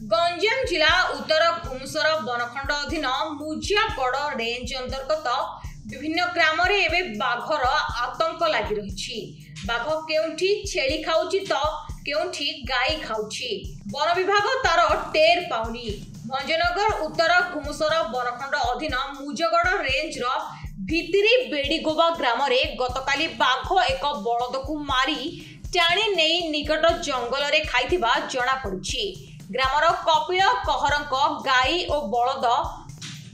गंजाम जिला उत्तर घुमुसर बनखंड अधीन मुजियागढ़ रेंज अंतर्गत विभिन्न ग्राम रे बाघर आतंक लगी रही। बाघ केउठी छेली खाउची तो केउठी गाई खाउची। वन विभाग तार टेर पाउनी। भंजनगर उत्तर घुमुसर बनखंड अधीन मुजियागढ़ रेंज रो भितरी बेड़ीगोबा ग्राम रे गतकाली बाघ एक बलद को मारी टाणी नहीं निकट जंगल रे खाइथिबा जणा पड़ुछि। ग्रामर कपिल कहरंक गाई और बलद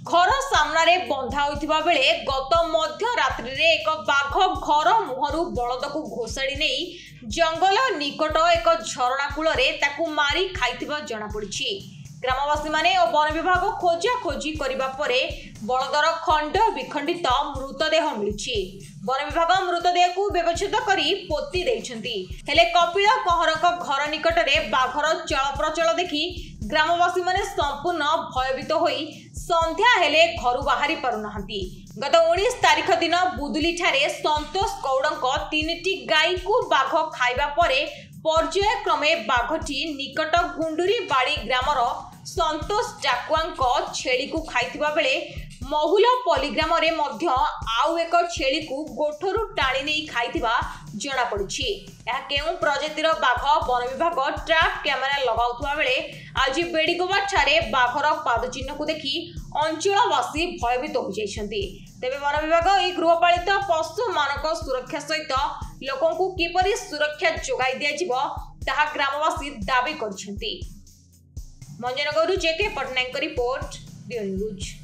घर सामने बंधा होइथिबा बेले गत मध्य रात्रि रे एक बाघ घर मुहरु बलद को घोषाड़ी नहीं जंगल निकट एक झरणा कूल रे ताकू मारी खाइथिबा जणा पड़ुछि। ग्रामवासी माने और वन विभाग खोजा खोजी करिबा परे बलदर खंड विखंडित मृतदेह मिलुछि। वन विभाग मृतदेह को व्यवच्छेद करी पोती देइछंती। हेले कपिल कहरक घर निकट रे बाघर चल प्रचल देखि ग्रामवासी माने संपूर्ण भयभीत होई संध्या हेले घर बाहरी पारु नाहंती। गत 19 तारिख दिन बुदुली ठारे संतोष गौड़क 3टी गाई को बाघ खाइबा परे पर्यायक्रमे बाघटी निकट गुंडुरी बाड़ी ग्रामर संतोष डाकुआंक छेली को खाइथिबा बेले महुल पलिग्राम रे मध्य आउ एक छेली को गोठरू टाणी नहीं खाइथिबा जणा पड़ुछि। या केउ प्रजातिर बाघ वन विभाग ट्रैप कैमेरा लगाउथुबा बेले आज बेड़ीगोबा ठारे बाघर पाद चिन्ह को देखि अंचलवासी भयभीत हो जाइछन्ती। तेबे वन विभाग ए गृहपालित पशु मानक सुरक्षा सहित लोकों को किपरि सुरक्षा जोगाई दिया जिवो ताहा ग्रामवासी दाबी करछन्ती। मंजनगरु जेके पटनायक रिपोर्ट ब्यूरो न्यूज।